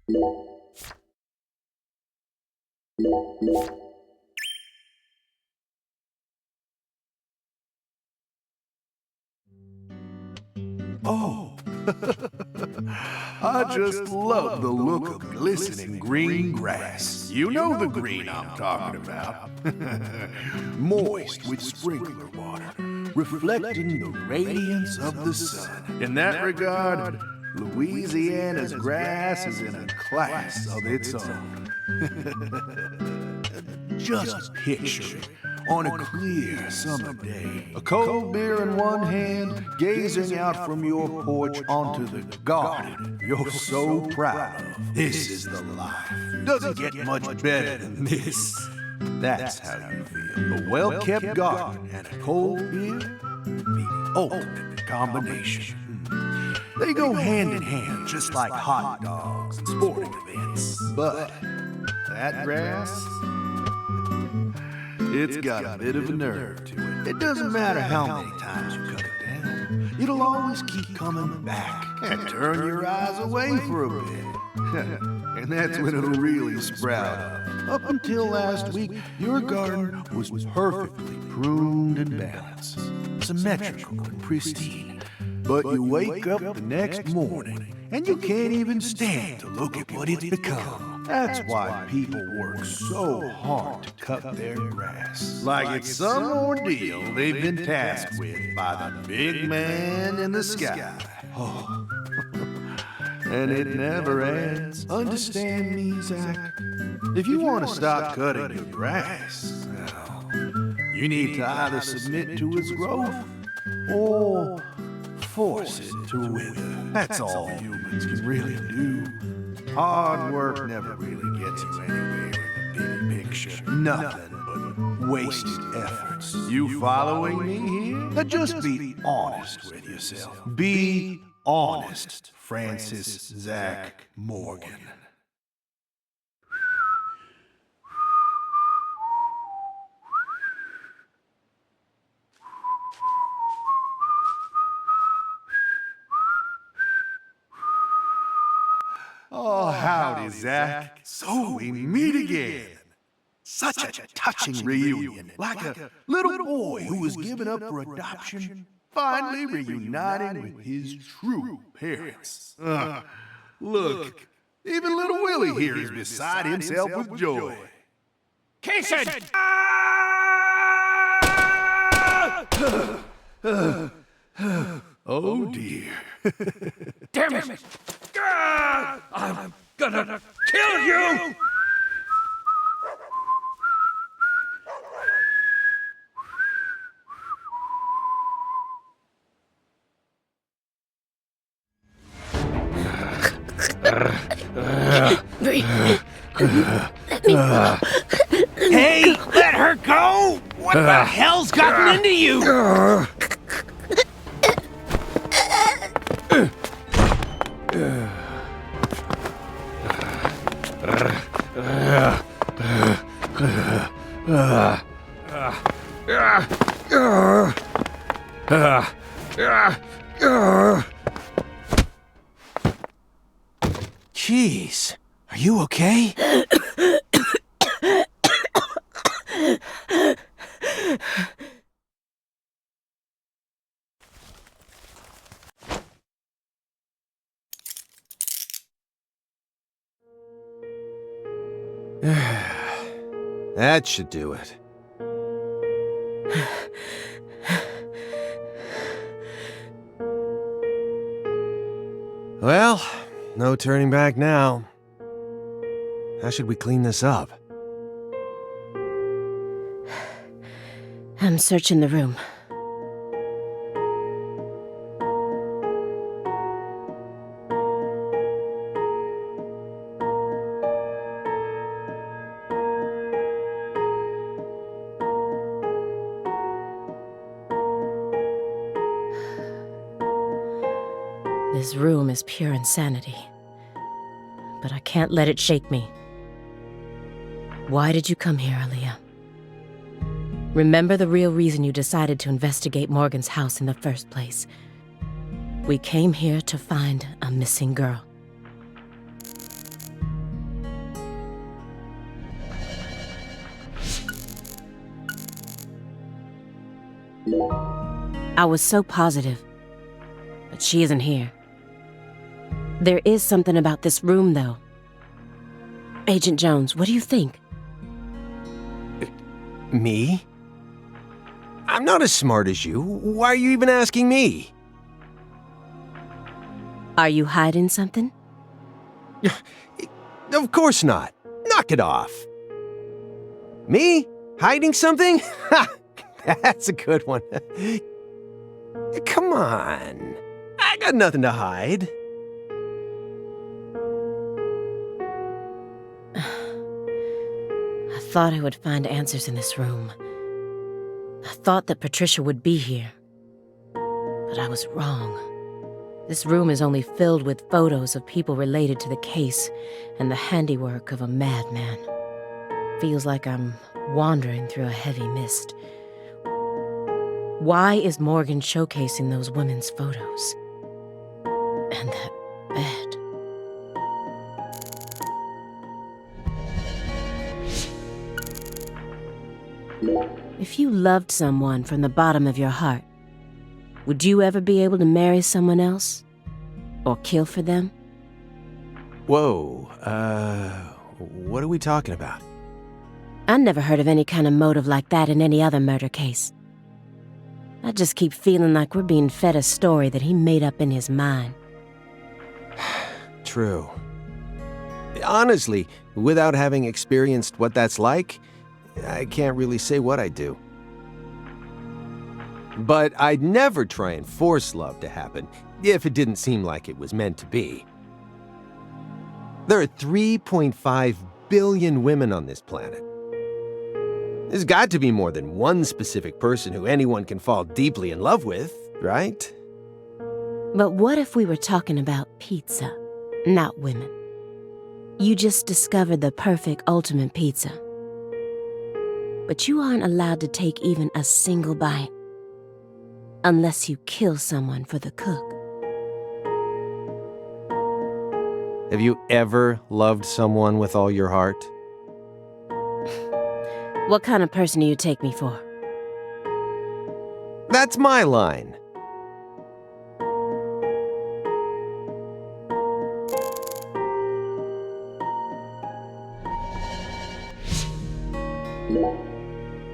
Oh, I just love the look of glistening green grass. You know the green I'm talking about. Moist with sprinkler water, reflecting the radiance of the sun. In that regard, Louisiana's grass is in a class of its own. Just picture it. On a clear summer day, a cold beer in one hand, gazing out from your porch onto the garden you're so proud of. This is the life. Doesn't get much better than this. That's how you feel. A well-kept garden and a cold beer, the ultimate combination. They go hand in hand, just like hot dogs and sporting events. But that grass, it's got a bit of a nerve to it. It doesn't matter how many times you cut it down. It'll always keep coming back and turn your eyes away for a bit. And that's when it'll really sprout up. Up until last week, your garden was perfectly pruned and balanced, symmetrical and pristine. But you wake up the next morning, and you can't even stand to look at what it's become. That's why people work so hard to cut their grass. Like it's some ordeal they've been tasked with by the big man in the sky. Oh. And it never ends. Understand me, Zach? If you want to stop cutting your grass, well, you need to either submit to its growth or force it to wither. That's all humans can really do. Hard work never really gets you anywhere in the big picture. Nothing but wasted efforts. You following me here? Now just be honest with yourself. Be honest, Francis Zach Morgan. Oh, howdy, Zach. So we meet again. Such a touching reunion. Like a little boy who was given up for adoption, finally reuniting with his true parents. Look, even little Willie here is beside himself with joy. Casey! Oh, dear. Damn it! I'm gonna kill you! Hey, let her go! What the hell's gotten into you? Jeez, are you okay? That should do it. Well, no turning back now. How should we clean this up? I'm searching the room. This room is pure insanity, but I can't let it shake me. Why did you come here, Aaliyah? Remember the real reason you decided to investigate Morgan's house in the first place. We came here to find a missing girl. I was so positive, but she isn't here. There is something about this room, though. Agent Jones, what do you think? Me? I'm not as smart as you. Why are you even asking me? Are you hiding something? Of course not. Knock it off. Me? Hiding something? Ha! That's a good one. Come on. I got nothing to hide. I thought I would find answers in this room. I thought that Patricia would be here. But I was wrong. This room is only filled with photos of people related to the case and the handiwork of a madman. Feels like I'm wandering through a heavy mist. Why is Morgan showcasing those women's photos? And that bed. If you loved someone from the bottom of your heart, would you ever be able to marry someone else? Or kill for them? Whoa, what are we talking about? I never heard of any kind of motive like that in any other murder case. I just keep feeling like we're being fed a story that he made up in his mind. True. Honestly, without having experienced what that's like, I can't really say what I'd do. But I'd never try and force love to happen if it didn't seem like it was meant to be. There are 3.5 billion women on this planet. There's got to be more than one specific person who anyone can fall deeply in love with, right? But what if we were talking about pizza, not women? You just discovered the perfect ultimate pizza. But you aren't allowed to take even a single bite unless you kill someone for the cook. Have you ever loved someone with all your heart? What kind of person do you take me for? That's my line.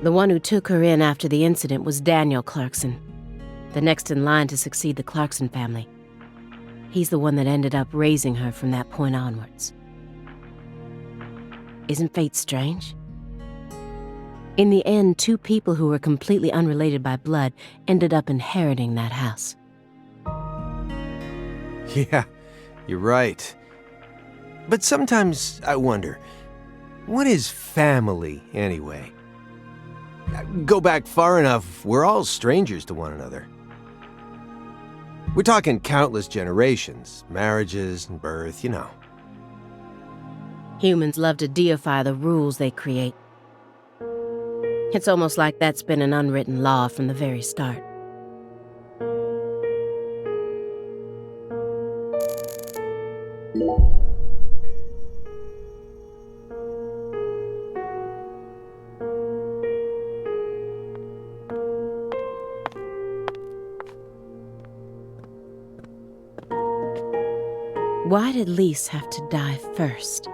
The one who took her in after the incident was Daniel Clarkson, the next in line to succeed the Clarkson family. He's the one that ended up raising her from that point onwards. Isn't fate strange? In the end, two people who were completely unrelated by blood ended up inheriting that house. Yeah, you're right. But sometimes I wonder, what is family anyway? Go back far enough, we're all strangers to one another. We're talking countless generations, marriages and birth, you know. Humans love to deify the rules they create. It's almost like that's been an unwritten law from the very start. Why did Lise have to die first?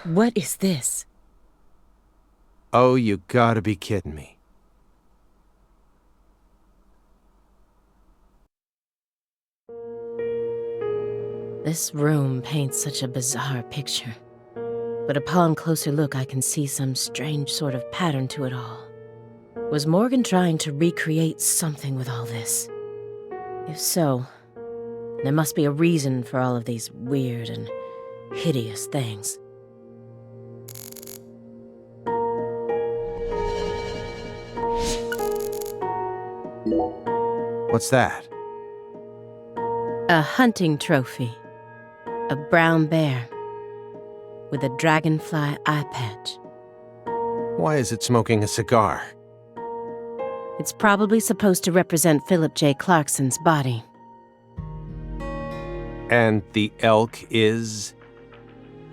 What is this? Oh, you gotta be kidding me. This room paints such a bizarre picture. But upon closer look, I can see some strange sort of pattern to it all. Was Morgan trying to recreate something with all this? If so, there must be a reason for all of these weird and hideous things. What's that? A hunting trophy. A brown bear with a dragonfly eye patch. Why is it smoking a cigar? It's probably supposed to represent Philip J. Clarkson's body. And the elk is?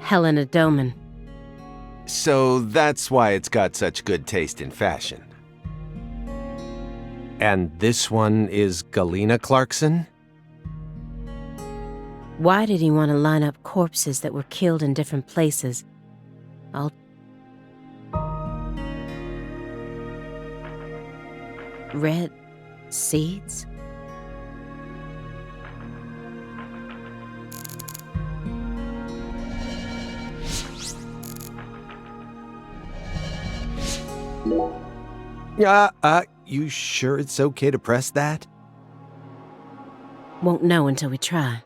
Helena Doman. So that's why it's got such good taste in fashion. And this one is Galena Clarkson? Why did he want to line up corpses that were killed in different places? Red seeds? You sure it's okay to press that? Won't know until we try.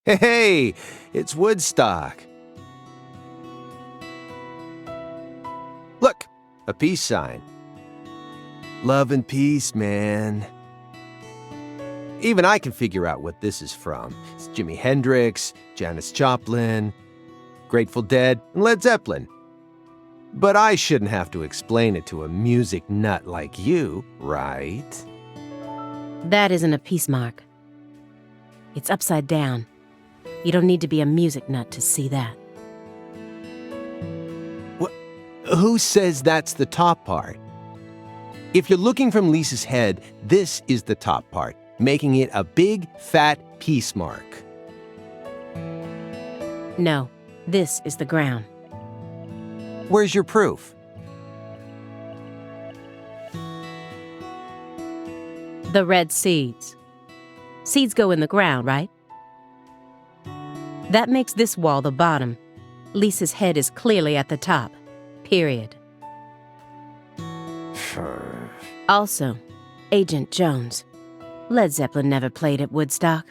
Hey, it's Woodstock. Look, a peace sign. Love and peace, man. Even I can figure out what this is from. It's Jimi Hendrix, Janis Joplin, Grateful Dead, and Led Zeppelin. But I shouldn't have to explain it to a music nut like you, right? That isn't a peace mark. It's upside down. You don't need to be a music nut to see that. Who says that's the top part? If you're looking from Lisa's head, this is the top part, making it a big, fat peace mark. No, this is the ground. Where's your proof? The red seeds. Seeds go in the ground, right? That makes this wall the bottom. Lisa's head is clearly at the top. Period. Also, Agent Jones. Led Zeppelin never played at Woodstock.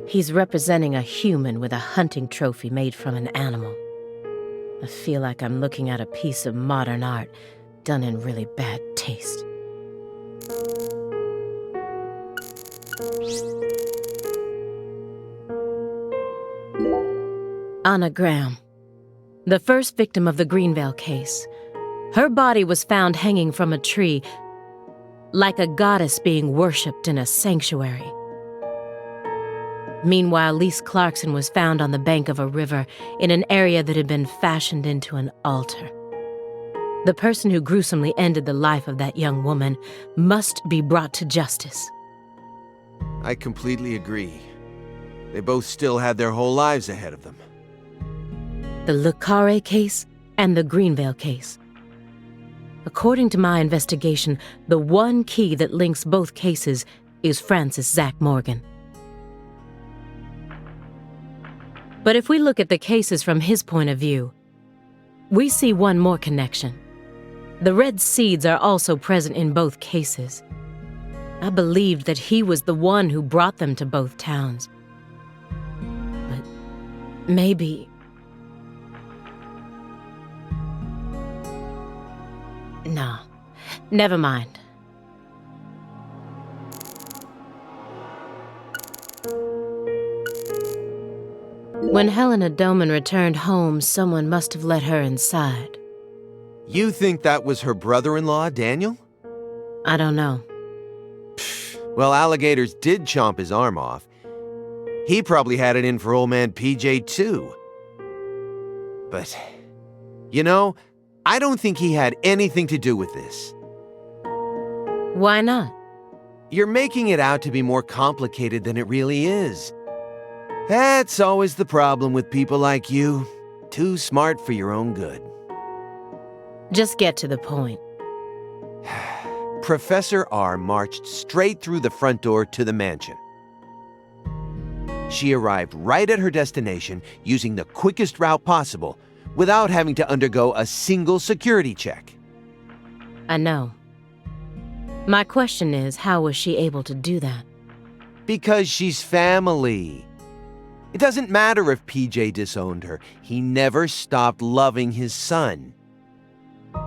He's representing a human with a hunting trophy made from an animal. I feel like I'm looking at a piece of modern art done in really bad taste. Anna Graham, the first victim of the Greenvale case. Her body was found hanging from a tree, like a goddess being worshipped in a sanctuary. Meanwhile, Lise Clarkson was found on the bank of a river in an area that had been fashioned into an altar. The person who gruesomely ended the life of that young woman must be brought to justice. I completely agree. They both still had their whole lives ahead of them. The Le Carré case and the Greenvale case. According to my investigation, the one key that links both cases is Francis Zach Morgan. But if we look at the cases from his point of view, we see one more connection. The red seeds are also present in both cases. I believed that he was the one who brought them to both towns. But maybe... No, never mind. When Helena Doman returned home, someone must have let her inside. You think that was her brother-in-law, Daniel? I don't know. Well, alligators did chomp his arm off. He probably had it in for old man PJ, too. But, you know, I don't think he had anything to do with this. Why not? You're making it out to be more complicated than it really is. That's always the problem with people like you. Too smart for your own good. Just get to the point. Professor R marched straight through the front door to the mansion. She arrived right at her destination using the quickest route possible, without having to undergo a single security check. I know. My question is, how was she able to do that? Because she's family. It doesn't matter if PJ disowned her. He never stopped loving his son.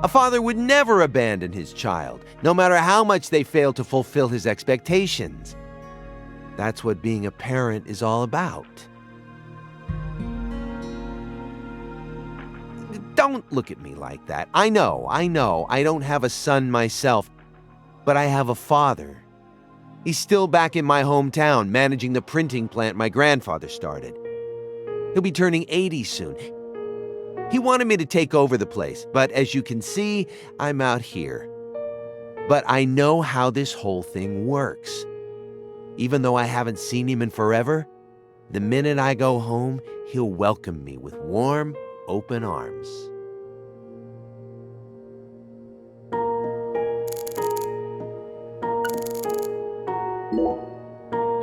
A father would never abandon his child, no matter how much they fail to fulfill his expectations. That's what being a parent is all about. Don't look at me like that. I know, I don't have a son myself, but I have a father. He's still back in my hometown, managing the printing plant my grandfather started. He'll be turning 80 soon. He wanted me to take over the place, but as you can see, I'm out here. But I know how this whole thing works. Even though I haven't seen him in forever, the minute I go home, he'll welcome me with warm, open arms.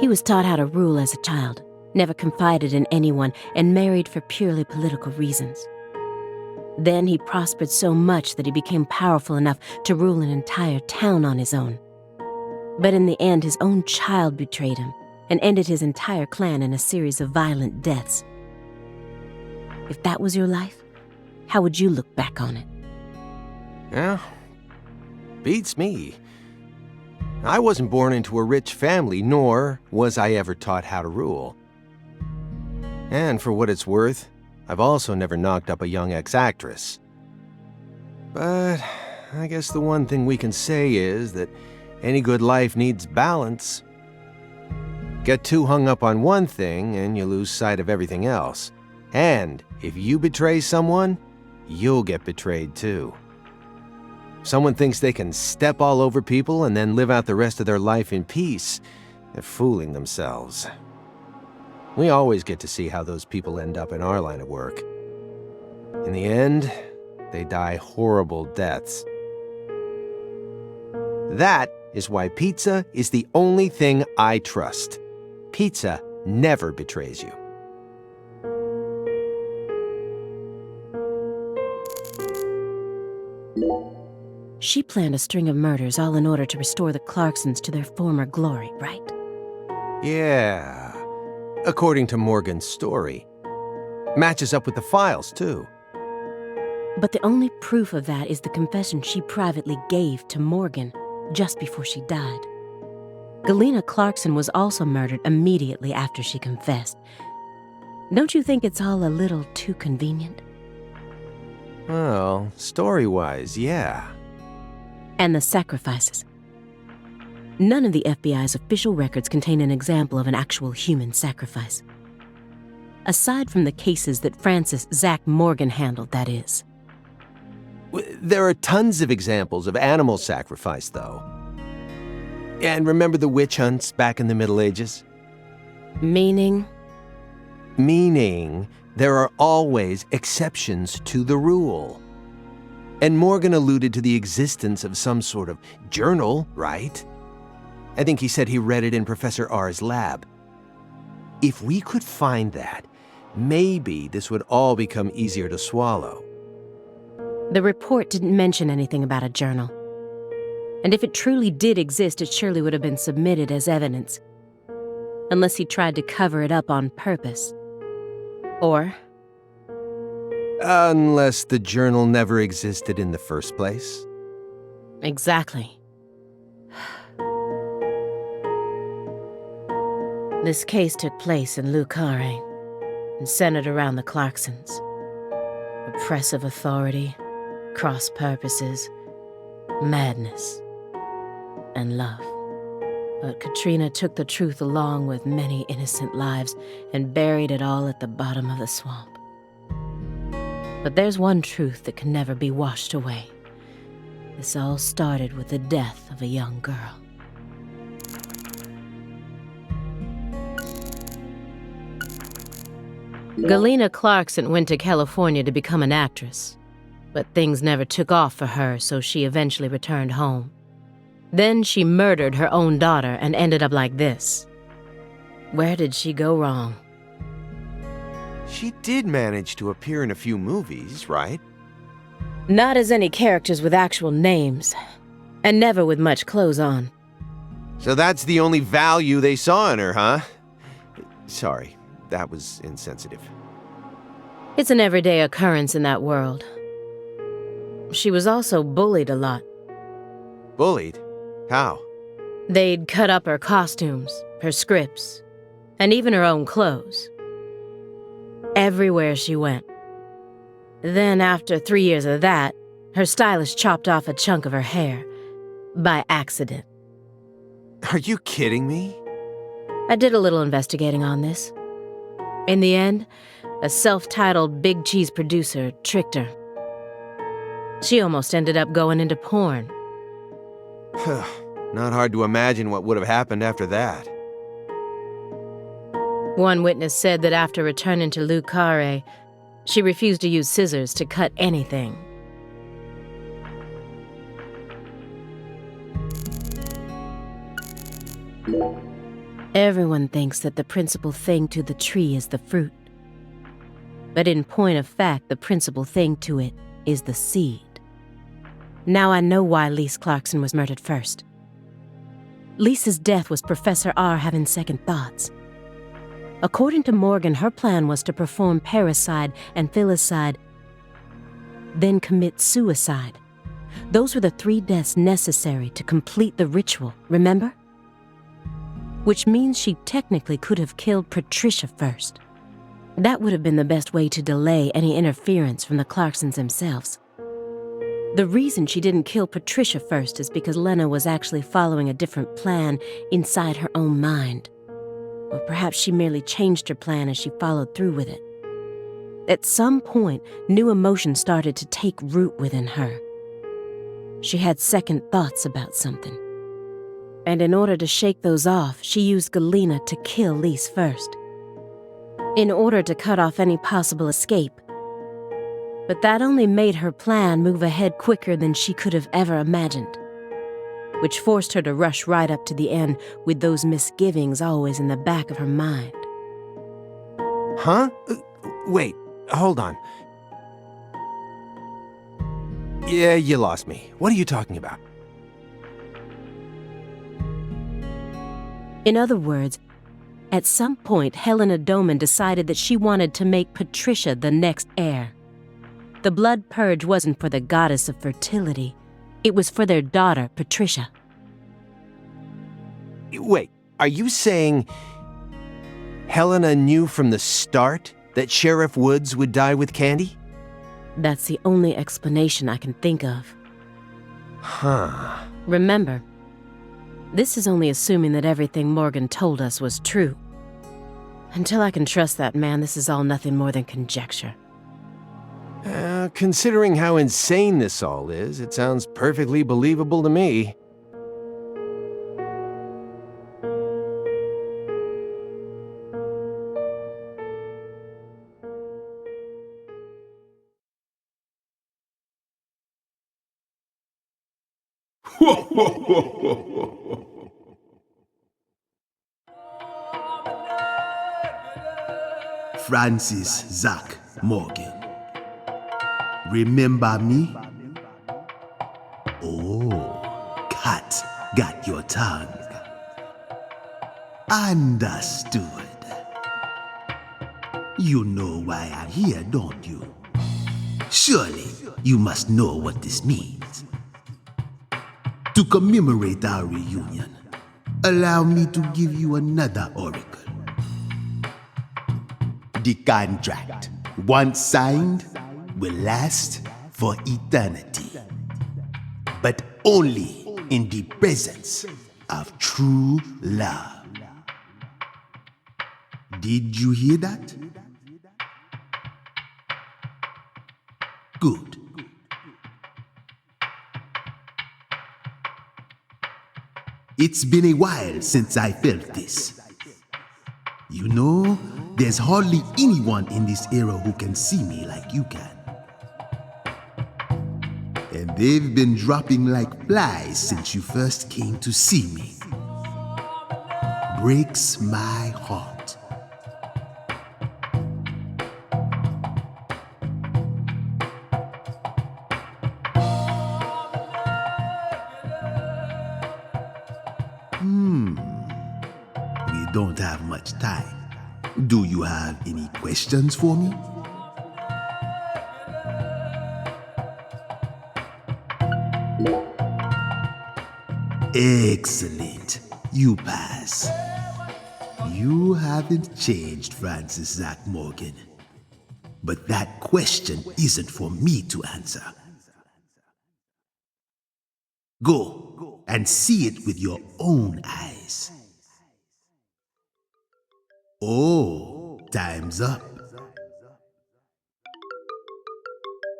He was taught how to rule as a child, never confided in anyone, and married for purely political reasons. Then he prospered so much that he became powerful enough to rule an entire town on his own. But in the end, his own child betrayed him and ended his entire clan in a series of violent deaths. If that was your life, how would you look back on it? Yeah, beats me. I wasn't born into a rich family, nor was I ever taught how to rule. And for what it's worth, I've also never knocked up a young ex-actress. But I guess the one thing we can say is that any good life needs balance. Get too hung up on one thing and you lose sight of everything else. And if you betray someone, you'll get betrayed too. Someone thinks they can step all over people and then live out the rest of their life in peace. They're fooling themselves. We always get to see how those people end up in our line of work. In the end, they die horrible deaths. That is why pizza is the only thing I trust. Pizza never betrays you. She planned a string of murders all in order to restore the Clarksons to their former glory, right? Yeah. According to Morgan's story. Matches up with the files, too. But the only proof of that is the confession she privately gave to Morgan just before she died. Galena Clarkson was also murdered immediately after she confessed. Don't you think it's all a little too convenient? Well, story-wise, yeah. And the sacrifices. None of the FBI's official records contain an example of an actual human sacrifice. Aside from the cases that Francis Zach Morgan handled, that is. There are tons of examples of animal sacrifice, though. And remember the witch hunts back in the Middle Ages? Meaning? Meaning, there are always exceptions to the rule. And Morgan alluded to the existence of some sort of journal, right? I think he said he read it in Professor R's lab. If we could find that, maybe this would all become easier to swallow. The report didn't mention anything about a journal. And if it truly did exist, it surely would have been submitted as evidence. Unless he tried to cover it up on purpose. Or... Unless the journal never existed in the first place. Exactly. This case took place in Lucare and centered around the Clarksons. Oppressive authority, cross purposes, madness, and love. But Katrina took the truth along with many innocent lives and buried it all at the bottom of the swamp. But there's one truth that can never be washed away. This all started with the death of a young girl. Galena Clarkson went to California to become an actress, but things never took off for her, so she eventually returned home. Then she murdered her own daughter and ended up like this. Where did she go wrong? She did manage to appear in a few movies, right? Not as any characters with actual names, and never with much clothes on. So that's the only value they saw in her, huh? Sorry, that was insensitive. It's an everyday occurrence in that world. She was also bullied a lot. Bullied? How? They'd cut up her costumes, her scripts, and even her own clothes. Everywhere she went. Then, after 3 years of that, her stylist chopped off a chunk of her hair. By accident. Are you kidding me? I did a little investigating on this. In the end, a self-titled big cheese producer tricked her. She almost ended up going into porn. Not hard to imagine what would have happened after that. One witness said that after returning to Lucare, she refused to use scissors to cut anything. Everyone thinks that the principal thing to the tree is the fruit. But in point of fact, the principal thing to it is the seed. Now I know why Lise Clarkson was murdered first. Lisa's death was Professor R having second thoughts. According to Morgan, her plan was to perform parricide and filicide, then commit suicide. Those were the 3 deaths necessary to complete the ritual, remember? Which means she technically could have killed Patricia first. That would have been the best way to delay any interference from the Clarksons themselves. The reason she didn't kill Patricia first is because Lena was actually following a different plan inside her own mind. Or perhaps she merely changed her plan as she followed through with it. At some point, new emotions started to take root within her. She had second thoughts about something. And in order to shake those off, she used Galena to kill Lise first. In order to cut off any possible escape. But that only made her plan move ahead quicker than she could have ever imagined. Which forced her to rush right up to the end with those misgivings always in the back of her mind. Huh? Wait, hold on. Yeah, you lost me. What are you talking about? In other words, at some point, Helena Doman decided that she wanted to make Patricia the next heir. The blood purge wasn't for the goddess of fertility. It was for their daughter, Patricia. Wait, are you saying Helena knew from the start that Sheriff Woods would die with Candy? That's the only explanation I can think of. Huh. Remember, this is only assuming that everything Morgan told us was true. Until I can trust that man, this is all nothing more than conjecture. Considering how insane this all is, it sounds perfectly believable to me. Francis Zach Morgan. Remember me? Oh, cat got your tongue. Understood. You know why I'm here, don't you? Surely you must know what this means. To commemorate our reunion, allow me to give you another oracle. The contract, once signed, will last for eternity, but only in the presence of true love. Did you hear that? Good. It's been a while since I felt this. You know, there's hardly anyone in this era who can see me like you can. And they've been dropping like flies since you first came to see me. Breaks my heart. We don't have much time. Do you have any questions for me? Excellent. You pass. You haven't changed, Francis Zach Morgan. But that question isn't for me to answer. Go and see it with your own eyes. Oh, time's up.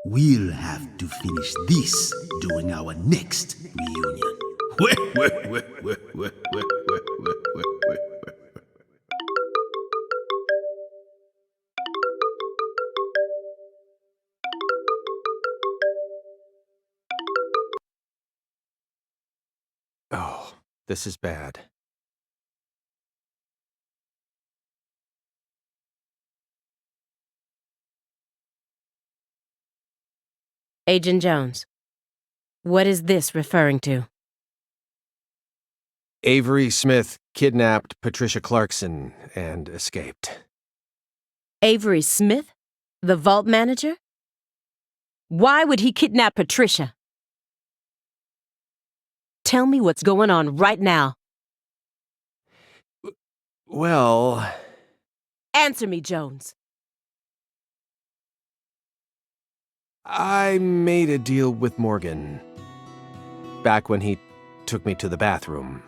We'll have to finish this during our next reunion. Oh, this is bad. Agent Jones, what is this referring to? Avery Smith kidnapped Patricia Clarkson and escaped. Avery Smith? The vault manager? Why would he kidnap Patricia? Tell me what's going on right now. Well... Answer me, Jones. I made a deal with Morgan back when he took me to the bathroom.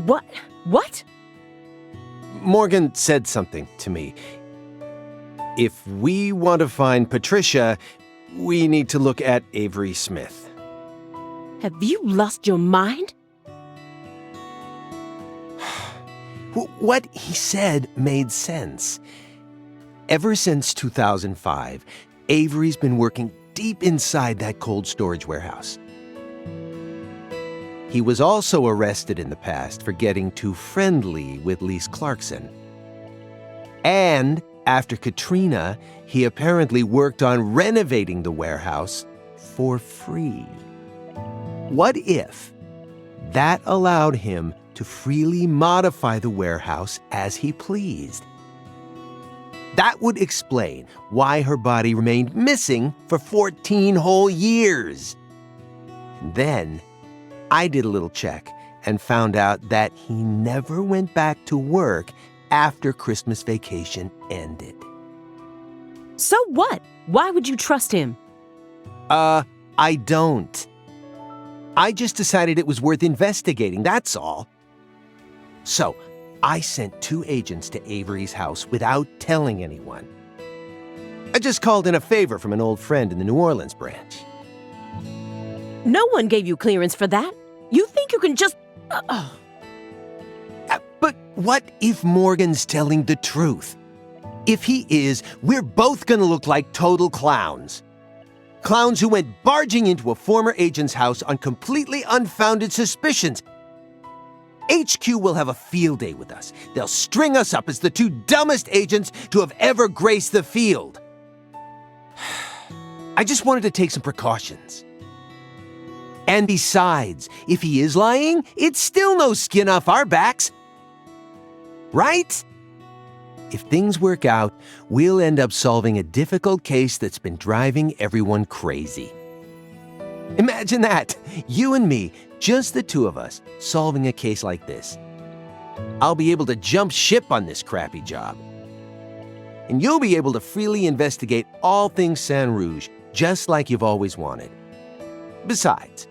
What? What? Morgan said something to me. If we want to find Patricia, we need to look at Avery Smith. Have you lost your mind? What he said made sense. Ever since 2005, Avery's been working deep inside that cold storage warehouse. He was also arrested in the past for getting too friendly with Lise Clarkson. And after Katrina, he apparently worked on renovating the warehouse for free. What if that allowed him to freely modify the warehouse as he pleased? That would explain why her body remained missing for 14 whole years. Then, I did a little check and found out that he never went back to work after Christmas vacation ended. So what? Why would you trust him? I don't. I just decided it was worth investigating, that's all. So, I sent 2 agents to Avery's house without telling anyone. I just called in a favor from an old friend in the New Orleans branch. No one gave you clearance for that. You think you can just... But what if Morgan's telling the truth? If he is, we're both gonna look like total clowns. Clowns who went barging into a former agent's house on completely unfounded suspicions. HQ will have a field day with us. They'll string us up as the 2 dumbest agents to have ever graced the field. I just wanted to take some precautions. And besides, if he is lying, it's still no skin off our backs. Right? If things work out, we'll end up solving a difficult case that's been driving everyone crazy. Imagine that! You and me, just the 2 of us, solving a case like this. I'll be able to jump ship on this crappy job. And you'll be able to freely investigate all things Saint Rouge, just like you've always wanted. Besides,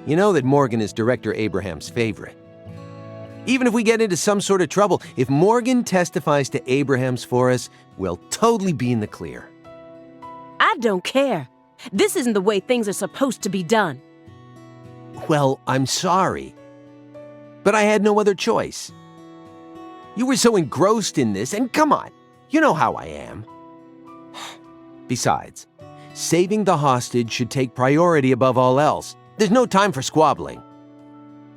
you know that Morgan is Director Abraham's favorite. Even if we get into some sort of trouble, if Morgan testifies to Abraham's for us, we'll totally be in the clear. I don't care. This isn't the way things are supposed to be done. Well, I'm sorry. But I had no other choice. You were so engrossed in this, and come on, you know how I am. Besides, saving the hostage should take priority above all else. There's no time for squabbling.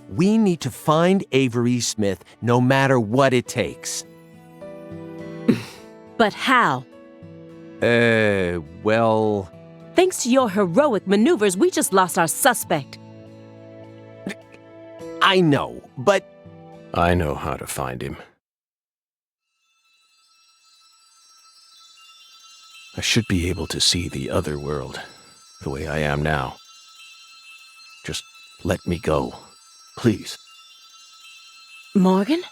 We need to find Avery Smith no matter what it takes. But how? Well... Thanks to your heroic maneuvers, we just lost our suspect. I know, but... I know how to find him. I should be able to see the other world the way I am now. Just let me go, please. Morgan?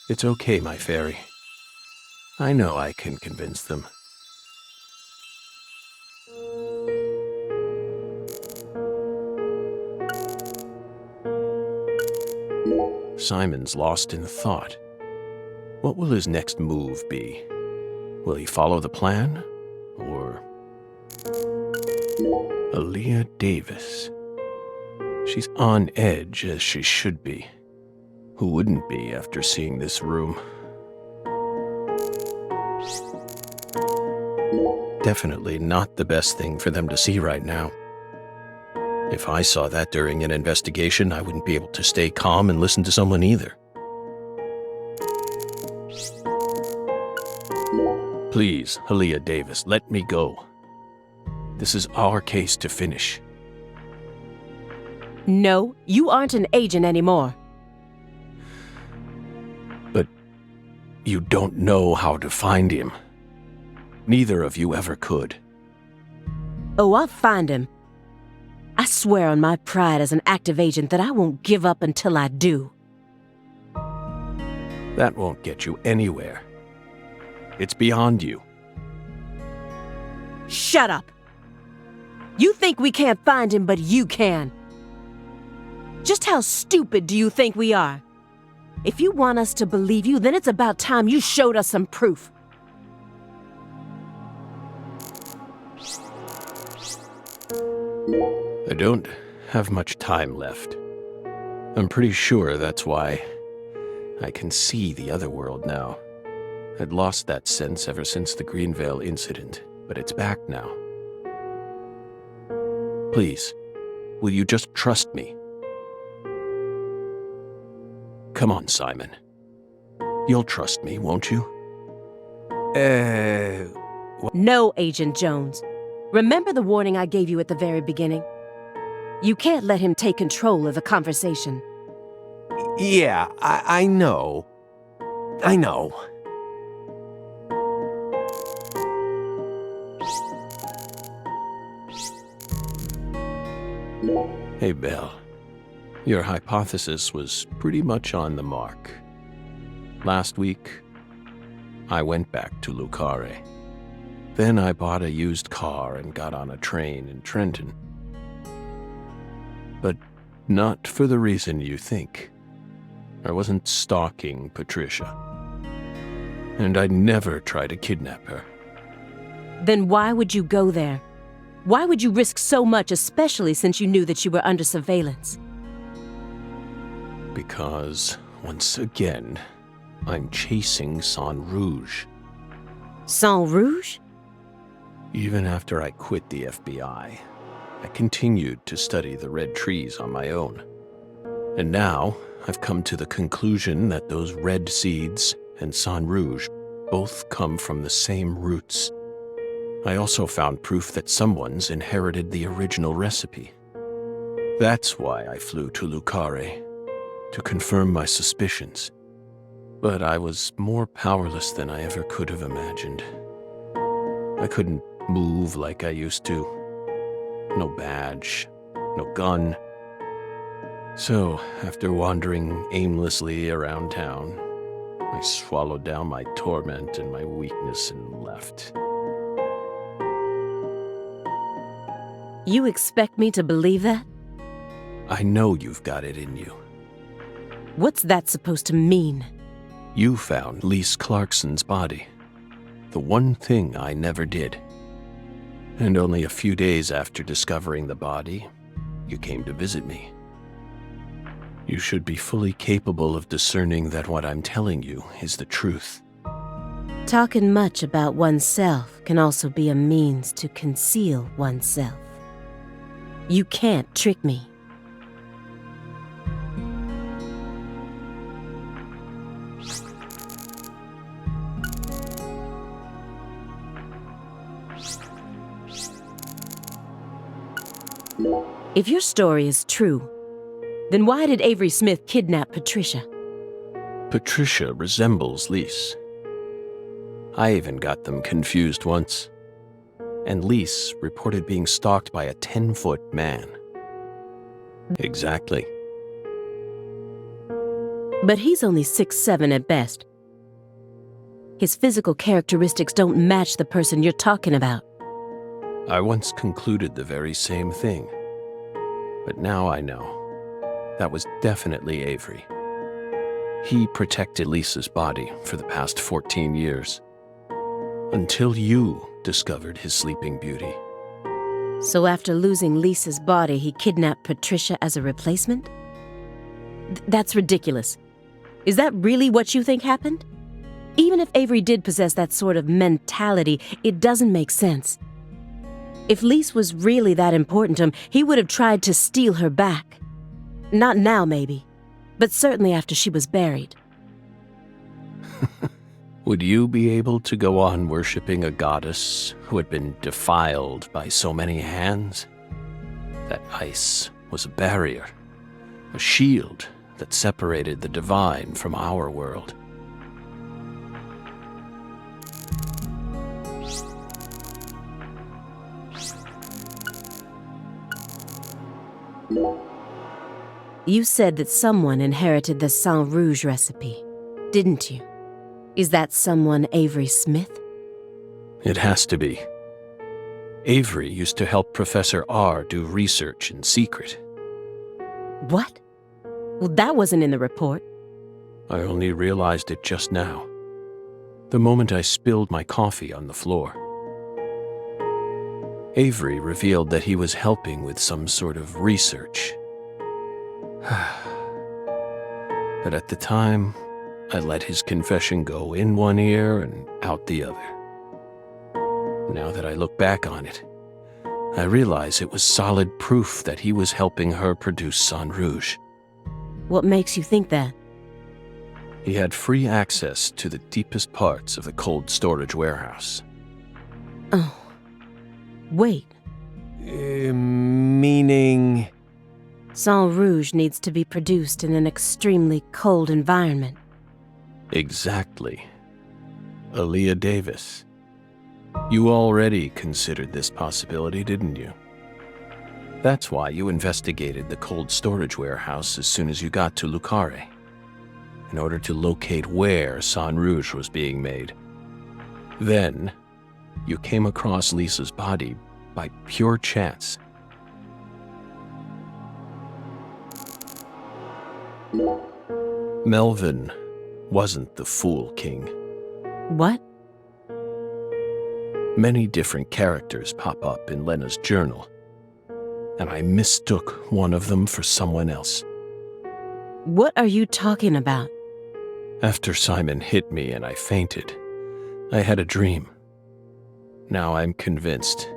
It's okay, my fairy. I know I can convince them. Simon's lost in thought. What will his next move be? Will he follow the plan? Or... Aaliyah Davis. She's on edge, as she should be. Who wouldn't be after seeing this room? Definitely not the best thing for them to see right now. If I saw that during an investigation, I wouldn't be able to stay calm and listen to someone either. Please, Aaliyah Davis, let me go. This is our case to finish. No, you aren't an agent anymore. But you don't know how to find him. Neither of you ever could. Oh, I'll find him. I swear on my pride as an active agent that I won't give up until I do. That won't get you anywhere. It's beyond you. Shut up! You think we can't find him, but you can. Just how stupid do you think we are? If you want us to believe you, then it's about time you showed us some proof. I don't have much time left. I'm pretty sure that's why I can see the other world now. I'd lost that sense ever since the Greenvale incident, but it's back now. Please, will you just trust me? Come on, Simon. You'll trust me, won't you? No, Agent Jones. Remember the warning I gave you at the very beginning? You can't let him take control of the conversation. Yeah, I know. I know. Hey, Belle. Your hypothesis was pretty much on the mark. Last week, I went back to Lucare. Then I bought a used car and got on a train in Trenton. But not for the reason you think. I wasn't stalking Patricia. And I'd never try to kidnap her. Then why would you go there? Why would you risk so much, especially since you knew that you were under surveillance? Because, once again, I'm chasing Saint Rouge. Saint Rouge? Even after I quit the FBI, I continued to study the red trees on my own. And now, I've come to the conclusion that those red seeds and Saint Rouge both come from the same roots. I also found proof that someone's inherited the original recipe. That's why I flew to Lucare, to confirm my suspicions. But I was more powerless than I ever could have imagined. I couldn't move like I used to. No badge, no gun. So, after wandering aimlessly around town, I swallowed down my torment and my weakness and left. You expect me to believe that? I know you've got it in you. What's that supposed to mean? You found Lise Clarkson's body. The one thing I never did. And only a few days after discovering the body, you came to visit me. You should be fully capable of discerning that what I'm telling you is the truth. Talking much about oneself can also be a means to conceal oneself. You can't trick me. If your story is true, then why did Avery Smith kidnap Patricia? Patricia resembles Lise. I even got them confused once. And Lise reported being stalked by a 10-foot man. Exactly. But he's only 6'7" at best. His physical characteristics don't match the person you're talking about. I once concluded the very same thing. But now I know. That was definitely Avery. He protected Lisa's body for the past 14 years. Until you discovered his sleeping beauty. So after losing Lisa's body, he kidnapped Patricia as a replacement? That's ridiculous. Is that really what you think happened? Even if Avery did possess that sort of mentality, it doesn't make sense. If Lise was really that important to him, he would have tried to steal her back. Not now, maybe, but certainly after she was buried. Would you be able to go on worshipping a goddess who had been defiled by so many hands? That ice was a barrier, a shield that separated the divine from our world. You said that someone inherited the Sang Rouge recipe, didn't you? Is that someone Avery Smith? It has to be. Avery used to help Professor R do research in secret. What? Well, that wasn't in the report. I only realized it just now, the moment I spilled my coffee on the floor. Avery revealed that he was helping with some sort of research. But at the time, I let his confession go in one ear and out the other. Now that I look back on it, I realize it was solid proof that he was helping her produce Sang Rouge. What makes you think that? He had free access to the deepest parts of the cold storage warehouse. Oh. Wait. Meaning... Sang Rouge needs to be produced in an extremely cold environment. Exactly. Aaliyah Davis. You already considered this possibility, didn't you? That's why you investigated the cold storage warehouse as soon as you got to Lucare, in order to locate where Sang Rouge was being made. Then, you came across Lisa's body by pure chance. Melvin wasn't the Fool King. What? Many different characters pop up in Lena's journal, and I mistook one of them for someone else. What are you talking about? After Simon hit me and I fainted, I had a dream. Now I'm convinced.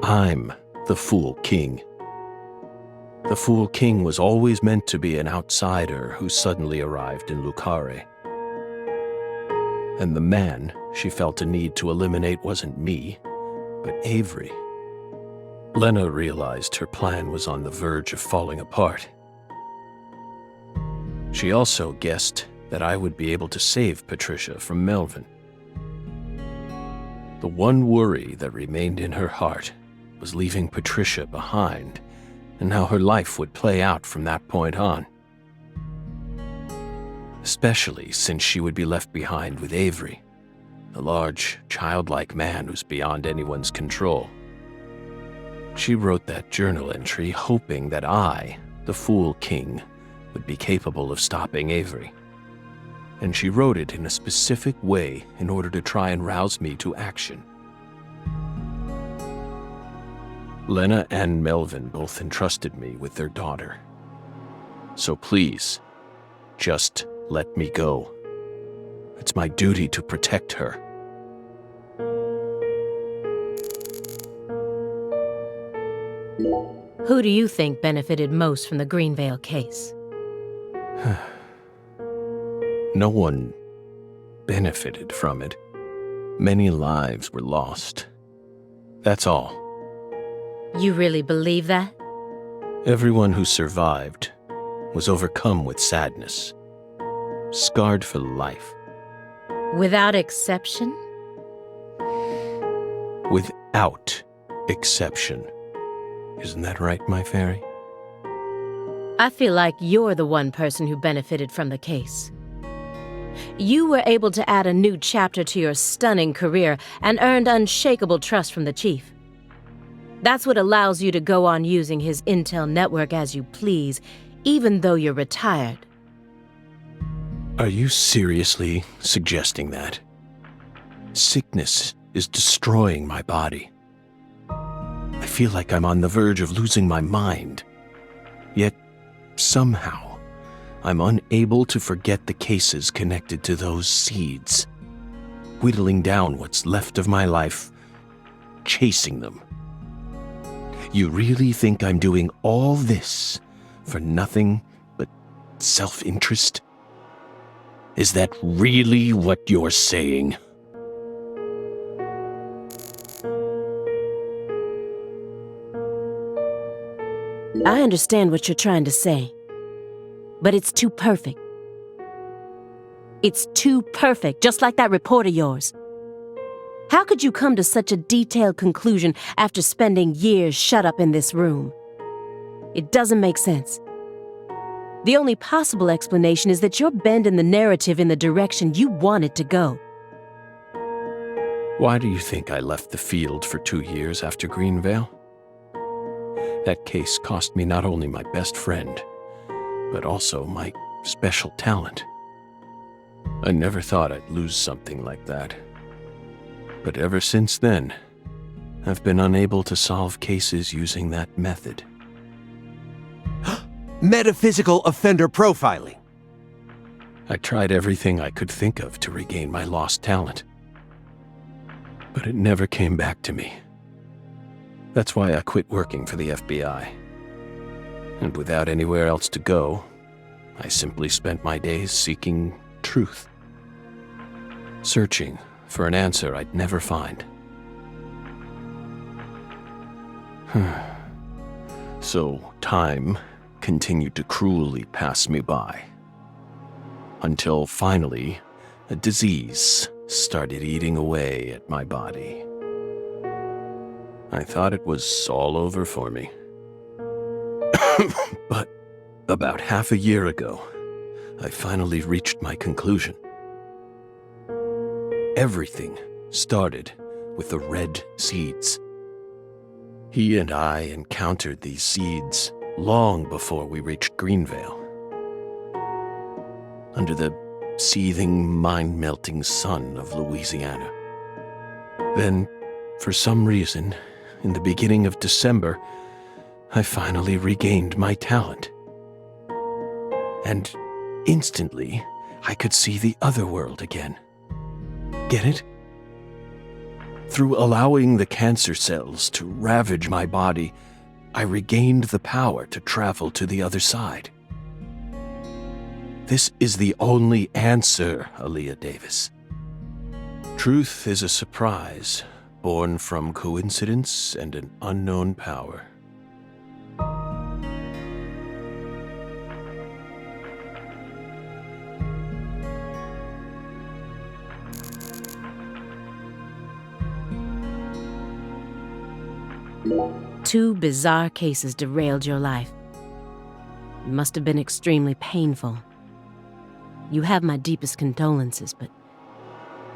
I'm the Fool King. The Fool King was always meant to be an outsider who suddenly arrived in Lucare. And the man she felt a need to eliminate wasn't me, but Avery. Lena realized her plan was on the verge of falling apart. She also guessed that I would be able to save Patricia from Melvin. The one worry that remained in her heart was leaving Patricia behind and how her life would play out from that point on. Especially since she would be left behind with Avery, a large, childlike man who's beyond anyone's control. She wrote that journal entry hoping that I, the Fool King, would be capable of stopping Avery. And she wrote it in a specific way in order to try and rouse me to action. Lena and Melvin both entrusted me with their daughter. So please, just let me go. It's my duty to protect her. Who do you think benefited most from the Greenvale case? No one benefited from it. Many lives were lost. That's all. You really believe that? Everyone who survived was overcome with sadness, scarred for life. Without exception? Without exception. Isn't that right, my fairy? I feel like you're the one person who benefited from the case. You were able to add a new chapter to your stunning career and earned unshakable trust from the chief. That's what allows you to go on using his intel network as you please, even though you're retired. Are you seriously suggesting that? Sickness is destroying my body. I feel like I'm on the verge of losing my mind. Yet, somehow, I'm unable to forget the cases connected to those seeds, whittling down what's left of my life, chasing them. You really think I'm doing all this for nothing but self-interest? Is that really what you're saying? I understand what you're trying to say, but it's too perfect. It's too perfect, just like that report of yours. How could you come to such a detailed conclusion after spending years shut up in this room? It doesn't make sense. The only possible explanation is that you're bending the narrative in the direction you want it to go. Why do you think I left the field for 2 years after Greenvale? That case cost me not only my best friend, but also my special talent. I never thought I'd lose something like that. But ever since then, I've been unable to solve cases using that method. Metaphysical offender profiling. I tried everything I could think of to regain my lost talent. But it never came back to me. That's why I quit working for the FBI. And without anywhere else to go, I simply spent my days seeking truth. Searching for an answer I'd never find. So time continued to cruelly pass me by. Until finally, a disease started eating away at my body. I thought it was all over for me. But about half a year ago, I finally reached my conclusion. Everything started with the red seeds. He and I encountered these seeds long before we reached Greenvale. Under the seething, mind-melting sun of Louisiana. Then, for some reason, in the beginning of December, I finally regained my talent. And instantly, I could see the other world again. Get it? Through allowing the cancer cells to ravage my body, I regained the power to travel to the other side. This is the only answer, Aaliyah Davis. Truth is a surprise, born from coincidence and an unknown power. Two bizarre cases derailed your life. It must have been extremely painful. You have my deepest condolences, but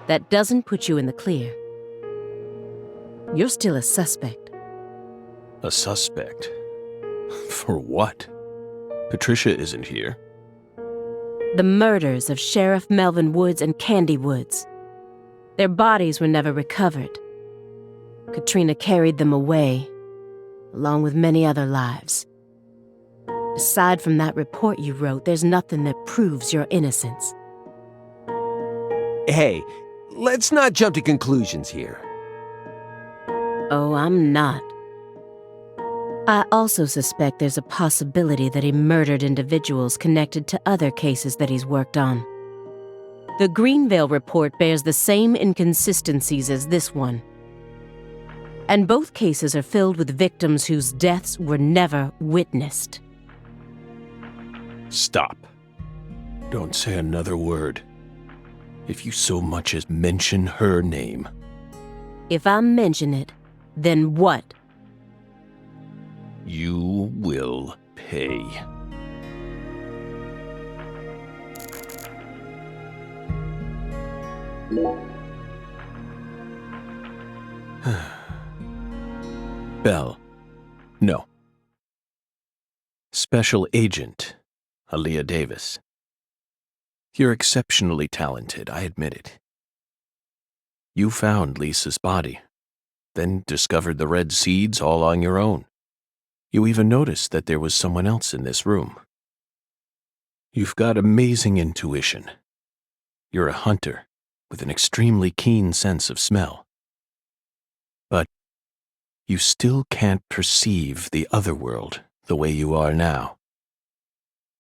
that doesn't put you in the clear. You're still a suspect. A suspect? For what? Patricia isn't here. The murders of Sheriff Melvin Woods and Candy Woods. Their bodies were never recovered. Katrina carried them away, along with many other lives. Aside from that report you wrote, there's nothing that proves your innocence. Hey, let's not jump to conclusions here. Oh, I'm not. I also suspect there's a possibility that he murdered individuals connected to other cases that he's worked on. The Greenvale report bears the same inconsistencies as this one. And both cases are filled with victims whose deaths were never witnessed. Stop. Don't say another word. if you so much as mention her name. If I mention it, then what? You will pay. Bell. No. Special Agent Aaliyah Davis. You're exceptionally talented, I admit it. You found Lisa's body, then discovered the red seeds all on your own. You even noticed that there was someone else in this room. You've got amazing intuition. You're a hunter with an extremely keen sense of smell. But you still can't perceive the other world the way you are now.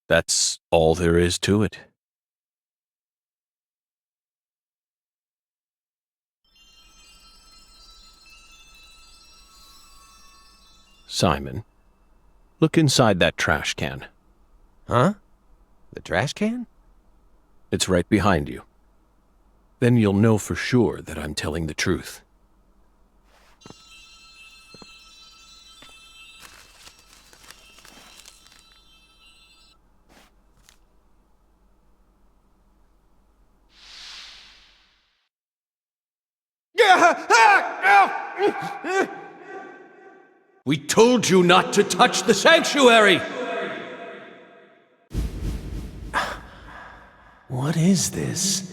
That's all there is to it. Simon, look inside that trash can. Huh? The trash can? It's right behind you. Then you'll know for sure that I'm telling the truth. We told you not to touch the sanctuary! What is this?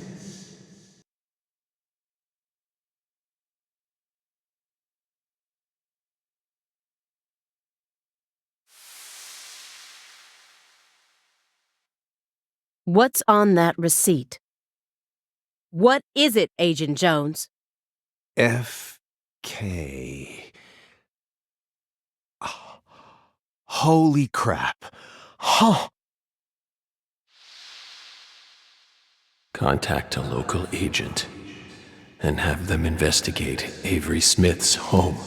What's on that receipt? What is it, Agent Jones? FK. Oh, holy crap. Huh. Contact a local agent and have them investigate Avery Smith's home.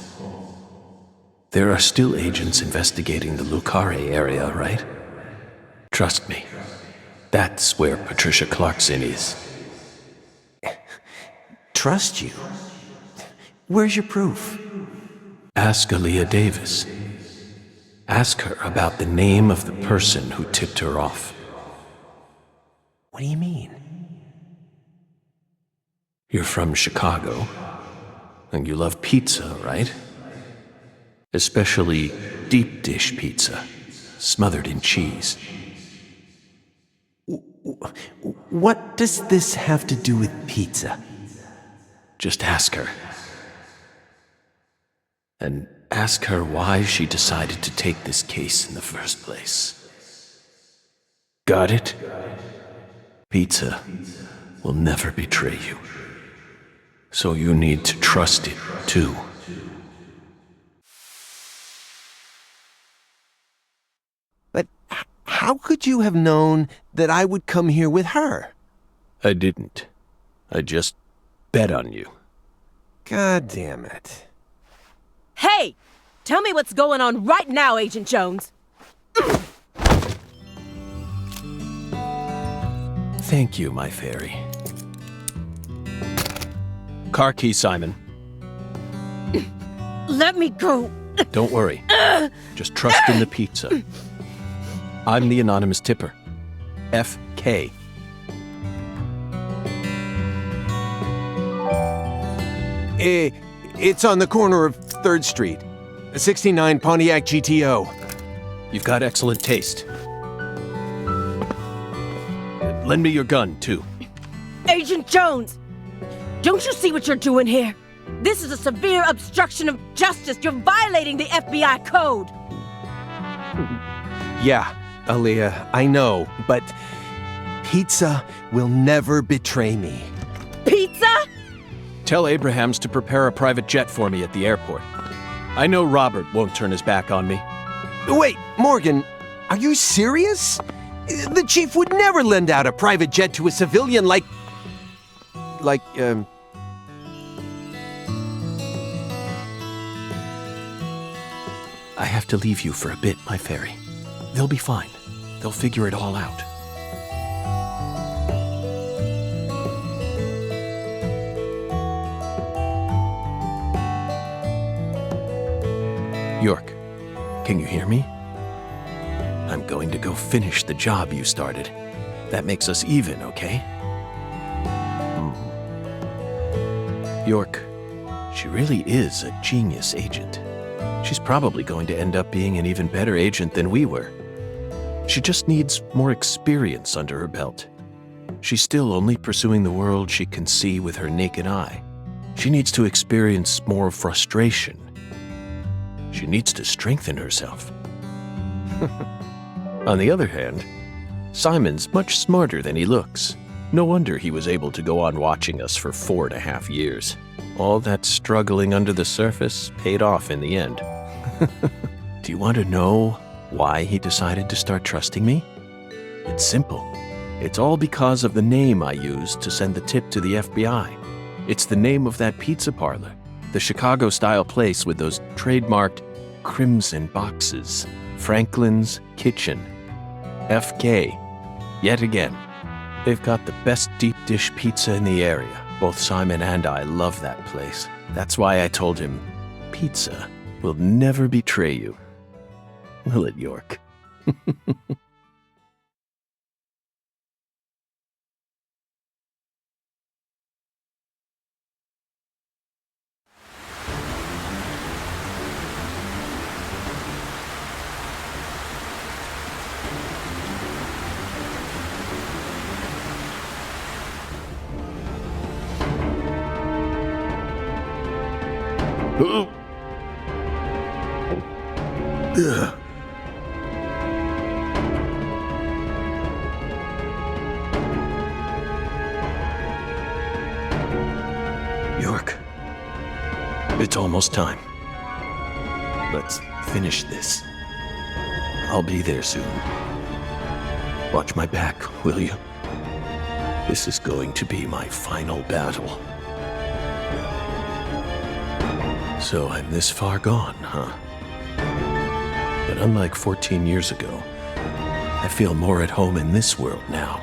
There are still agents investigating the Lucare area, right? Trust me, that's where Patricia Clarkson is. Trust you? Where's your proof? Ask Aaliyah Davis. Ask her about the name of the person who tipped her off. What do you mean? You're from Chicago, and you love pizza, right? Especially deep dish pizza, smothered in cheese. What does this have to do with pizza? Just ask her. And ask her why she decided to take this case in the first place. Got it? Pizza will never betray you. So you need to trust it, too. But how could you have known that I would come here with her? I didn't. I just bet on you. God damn it. Hey! Tell me what's going on right now, Agent Jones. Thank you, my fairy. Car key, Simon. Let me go. Don't worry. Just trust in the pizza. I'm the anonymous tipper. FK. It's on the corner of 3rd Street. 69 Pontiac GTO. You've got excellent taste. Lend me your gun, too. Agent Jones! Don't you see what you're doing here? This is a severe obstruction of justice. You're violating the FBI code. Yeah, Aaliyah, I know, but pizza will never betray me. Pizza? Tell Abrahams to prepare a private jet for me at the airport. I know Robert won't turn his back on me. Wait, Morgan, are you serious? The chief would never lend out a private jet to a civilian I have to leave you for a bit, my fairy. They'll be fine. They'll figure it all out. Can you hear me? I'm going to go finish the job you started. That makes us even, okay? York, she really is a genius agent. She's probably going to end up being an even better agent than we were. She just needs more experience under her belt. She's still only pursuing the world she can see with her naked eye. She needs to experience more frustration. She needs to strengthen herself. On the other hand, Simon's much smarter than he looks. No wonder he was able to go on watching us for 4.5 years. All that struggling under the surface paid off in the end. Do you want to know why he decided to start trusting me? It's simple. It's all because of the name I used to send the tip to the FBI. It's the name of that pizza parlor, the Chicago-style place with those trademarked crimson boxes. Franklin's Kitchen. FK. Yet again. They've got the best deep dish pizza in the area. Both Simon and I love that place. That's why I told him, pizza will never betray you. Will it, York? York, it's almost time. Let's finish this. I'll be there soon. Watch my back, will you? This is going to be my final battle. So I'm this far gone, huh? But unlike 14 years ago, I feel more at home in this world now.